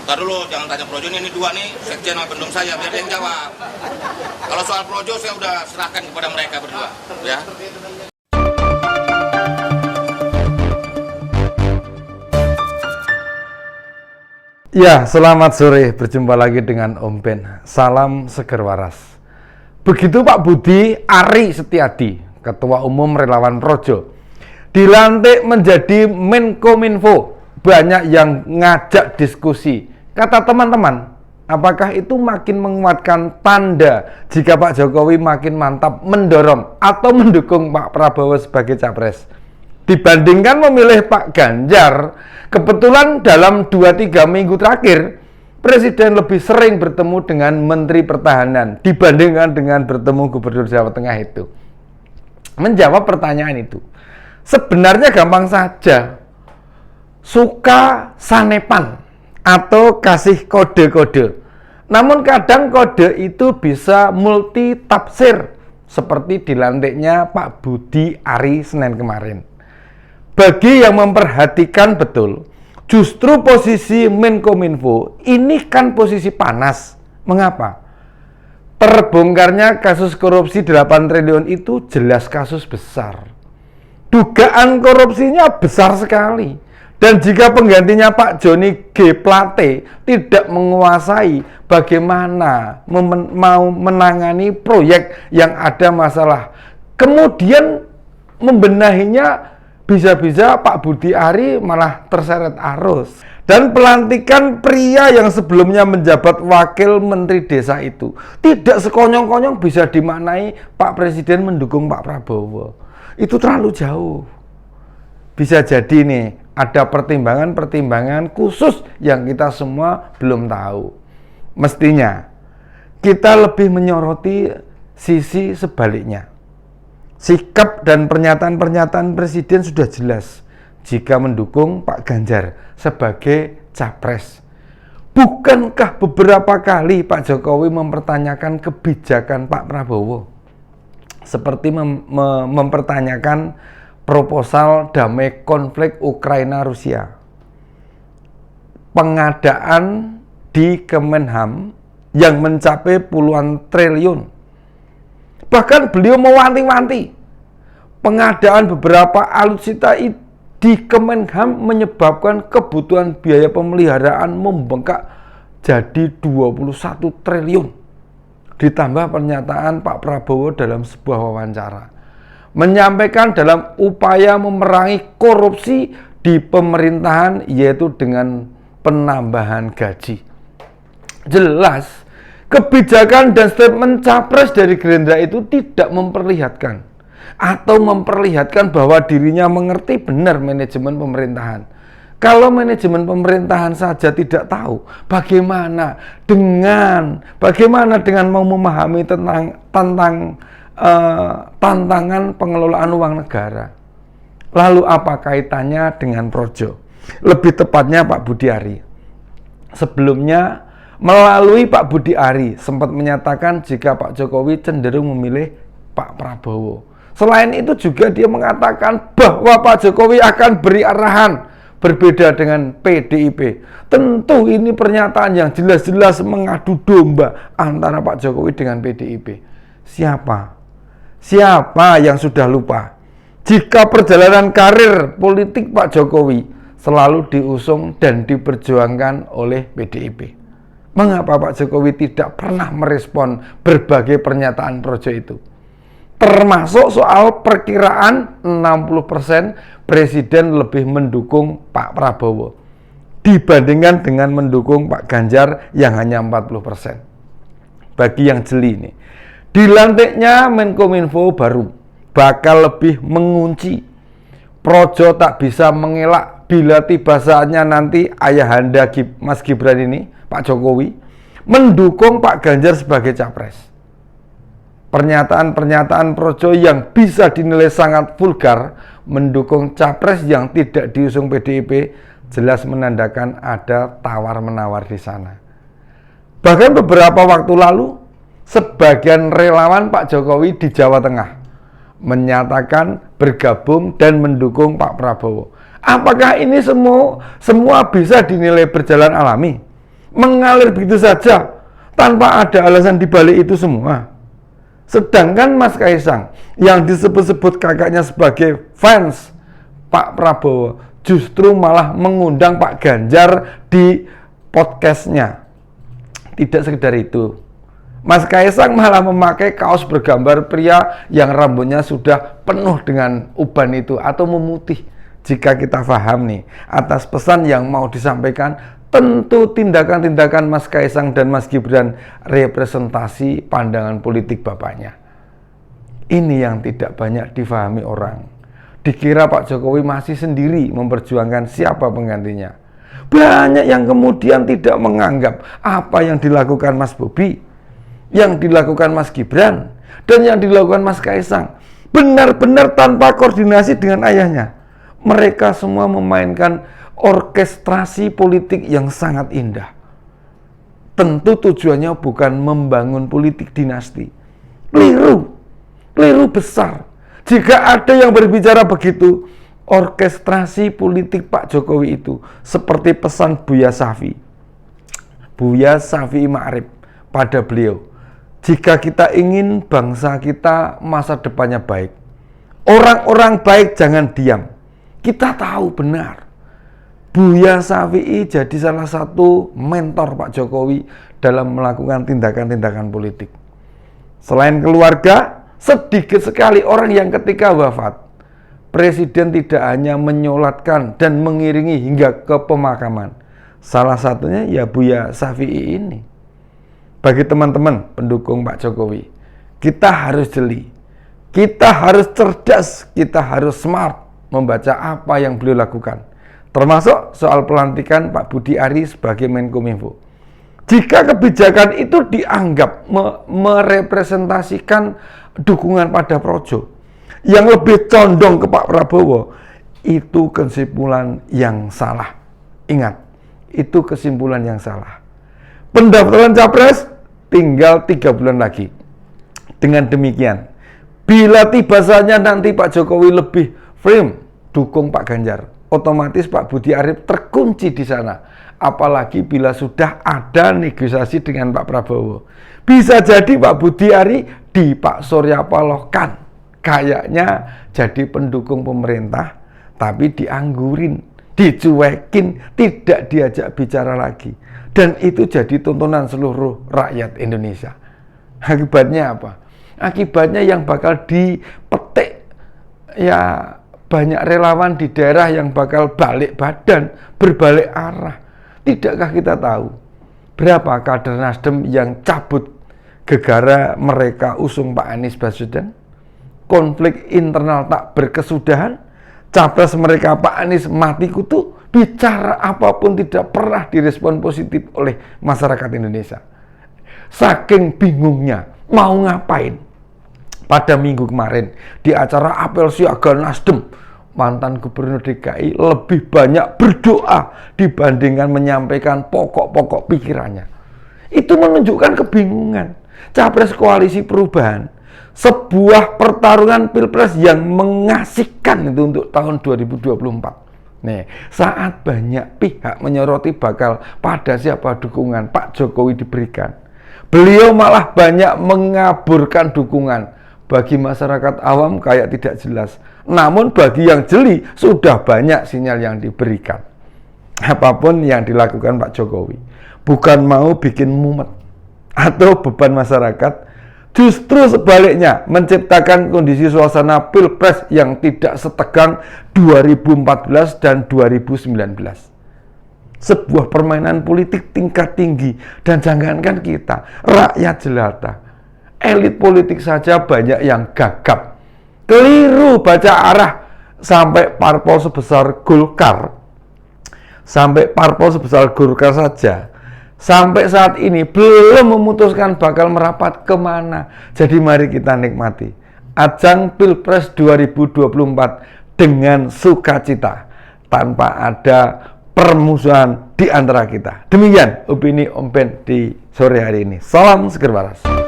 Ntar dulu, jangan tanya Projo ini dua nih, sekjen sama pendukung saya, biar dia yang jawab. Kalau soal Projo saya udah serahkan kepada mereka berdua, ya. Ya, selamat sore. Berjumpa lagi dengan Om Ben. Salam seger waras. Begitu Pak Budi Ari Setiadi, Ketua Umum Relawan Projo, dilantik menjadi Menkominfo. Banyak yang ngajak diskusi. Kata teman-teman, apakah itu makin menguatkan tanda jika Pak Jokowi makin mantap mendorong atau mendukung Pak Prabowo sebagai capres? Dibandingkan memilih Pak Ganjar, kebetulan dalam 2-3 minggu terakhir, Presiden lebih sering bertemu dengan Menteri Pertahanan dibandingkan dengan bertemu Gubernur Jawa Tengah itu. Menjawab pertanyaan itu, sebenarnya gampang saja. Suka sanepan atau kasih kode-kode. Namun kadang kode itu bisa multi tafsir, seperti dilantiknya Pak Budi Ari Senin kemarin. Bagi yang memperhatikan betul, justru posisi Menkominfo ini kan posisi panas. Mengapa? Terbongkarnya kasus korupsi 8 triliun itu jelas kasus besar. Dugaan korupsinya besar sekali. Dan jika penggantinya Pak Joni G. Plate tidak menguasai bagaimana mau menangani proyek yang ada masalah, kemudian membenahinya, bisa-bisa Pak Budi Ari malah terseret arus. Dan pelantikan pria yang sebelumnya menjabat wakil menteri desa itu tidak sekonyong-konyong bisa dimaknai Pak Presiden mendukung Pak Prabowo. Itu terlalu jauh. Bisa jadi nih, ada pertimbangan-pertimbangan khusus yang kita semua belum tahu. Mestinya kita lebih menyoroti sisi sebaliknya. Sikap dan pernyataan-pernyataan Presiden sudah jelas jika mendukung Pak Ganjar sebagai capres. Bukankah beberapa kali Pak Jokowi mempertanyakan kebijakan Pak Prabowo? Seperti mempertanyakan proposal damai konflik Ukraina-Rusia. Pengadaan di Kemenham yang mencapai puluhan triliun. Bahkan beliau mewanti-wanti pengadaan beberapa alutsista di Kemenham menyebabkan kebutuhan biaya pemeliharaan membengkak jadi 21 triliun. Ditambah pernyataan Pak Prabowo dalam sebuah wawancara, menyampaikan dalam upaya memerangi korupsi di pemerintahan yaitu dengan penambahan gaji. Jelas kebijakan dan statement capres dari Gerindra itu tidak memperlihatkan atau memperlihatkan bahwa dirinya mengerti benar manajemen pemerintahan. Kalau manajemen pemerintahan saja tidak tahu, bagaimana dengan mau memahami tentang tantangan pengelolaan uang negara? Lalu apa kaitannya dengan Projo? Lebih tepatnya Pak Budi Ari. Sebelumnya melalui Pak Budi Ari sempat menyatakan jika Pak Jokowi cenderung memilih Pak Prabowo. Selain itu juga dia mengatakan bahwa Pak Jokowi akan beri arahan berbeda dengan PDIP. Tentu ini pernyataan yang jelas-jelas mengadu domba antara Pak Jokowi dengan PDIP. Siapa yang sudah lupa jika perjalanan karir politik Pak Jokowi selalu diusung dan diperjuangkan oleh PDIP? Mengapa Pak Jokowi tidak pernah merespon berbagai pernyataan Projo itu? Termasuk soal perkiraan 60% Presiden lebih mendukung Pak Prabowo dibandingkan dengan mendukung Pak Ganjar yang hanya 40%. Bagi yang jeli nih, dilantiknya Menkominfo baru bakal lebih mengunci. Projo tak bisa mengelak bila tiba saatnya nanti ayahanda Mas Gibran ini, Pak Jokowi, mendukung Pak Ganjar sebagai capres. Pernyataan-pernyataan Projo yang bisa dinilai sangat vulgar mendukung capres yang tidak diusung PDIP jelas menandakan ada tawar-menawar di sana. Bahkan beberapa waktu lalu, sebagian relawan Pak Jokowi di Jawa Tengah menyatakan bergabung dan mendukung Pak Prabowo. Apakah ini semua bisa dinilai berjalan alami? mengalir begitu saja tanpa ada alasan dibalik itu semua. Sedangkan Mas Kaisang yang disebut-sebut kakaknya sebagai fans Pak Prabowo justru malah mengundang Pak Ganjar di podcastnya. Tidak sekedar itu, Mas Kaisang malah memakai kaos bergambar pria yang rambutnya sudah penuh dengan uban itu atau memutih. Jika kita paham nih atas pesan yang mau disampaikan, tentu tindakan-tindakan Mas Kaisang dan Mas Gibran representasi pandangan politik bapaknya. Ini yang tidak banyak difahami orang. Dikira Pak Jokowi masih sendiri memperjuangkan siapa penggantinya. Banyak yang kemudian tidak menganggap apa yang dilakukan Mas Bobi, yang dilakukan Mas Gibran, dan yang dilakukan Mas Kaisang benar-benar tanpa koordinasi dengan ayahnya. Mereka semua memainkan orkestrasi politik yang sangat indah. Tentu tujuannya bukan membangun politik dinasti. Keliru besar. Jika ada yang berbicara begitu, orkestrasi politik Pak Jokowi itu seperti pesan Buya Syafi'i Ma'arif pada beliau. Jika kita ingin bangsa kita masa depannya baik, orang-orang baik jangan diam. Kita tahu benar Buya Syafi'i jadi salah satu mentor Pak Jokowi dalam melakukan tindakan-tindakan politik. Selain keluarga, sedikit sekali orang yang ketika wafat, Presiden tidak hanya menyolatkan dan mengiringi hingga ke pemakaman. Salah satunya ya Buya Syafi'i ini. Bagi teman-teman pendukung Pak Jokowi, kita harus jeli, kita harus cerdas, kita harus smart membaca apa yang beliau lakukan, termasuk soal pelantikan Pak Budi Ari sebagai Menkominfo. Jika kebijakan itu dianggap merepresentasikan dukungan pada Projo yang lebih condong ke Pak Prabowo, itu kesimpulan yang salah. Ingat, itu kesimpulan yang salah. Pendaftaran Capres tinggal 3 bulan lagi. Dengan demikian, bila tiba saatnya nanti Pak Jokowi lebih firm dukung Pak Ganjar, otomatis Pak Budi Ari terkunci di sana. Apalagi bila sudah ada negosiasi dengan Pak Prabowo. Bisa jadi Pak Budi Ari di Pak Surya Paloh-kan. Kayaknya jadi pendukung pemerintah, tapi dianggurin, dicuekin, tidak diajak bicara lagi. Dan itu jadi tontonan seluruh rakyat Indonesia. Akibatnya apa? Akibatnya yang bakal dipetik, ya banyak relawan di daerah yang bakal balik badan, berbalik arah. Tidakkah kita tahu berapa kader Nasdem yang cabut gegara mereka usung Pak Anies Baswedan? Konflik internal tak berkesudahan, capres mereka Pak Anies mati kutu, bicara apapun tidak pernah direspon positif oleh masyarakat Indonesia. Saking bingungnya mau ngapain. Pada minggu kemarin di acara apel siaga Nasdem, mantan Gubernur DKI lebih banyak berdoa dibandingkan menyampaikan pokok-pokok pikirannya. Itu menunjukkan kebingungan capres koalisi perubahan, sebuah pertarungan pilpres yang mengasihkan itu untuk tahun 2024. Nih, saat banyak pihak menyoroti bakal pada siapa dukungan Pak Jokowi diberikan, beliau malah banyak mengaburkan dukungan. Bagi masyarakat awam kayak tidak jelas, namun bagi yang jeli sudah banyak sinyal yang diberikan. Apapun yang dilakukan Pak Jokowi bukan mau bikin mumet atau beban masyarakat, justru sebaliknya menciptakan kondisi suasana pilpres yang tidak setegang 2014 dan 2019. Sebuah permainan politik tingkat tinggi, dan jangankan kita, rakyat jelata, elit politik saja banyak yang gagap, keliru baca arah, sampai parpol sebesar Golkar saja sampai saat ini belum memutuskan bakal merapat kemana. Jadi mari kita nikmati ajang Pilpres 2024 dengan sukacita, tanpa ada permusuhan di antara kita. Demikian opini Om Ben di sore hari ini. Salam Seger Waras.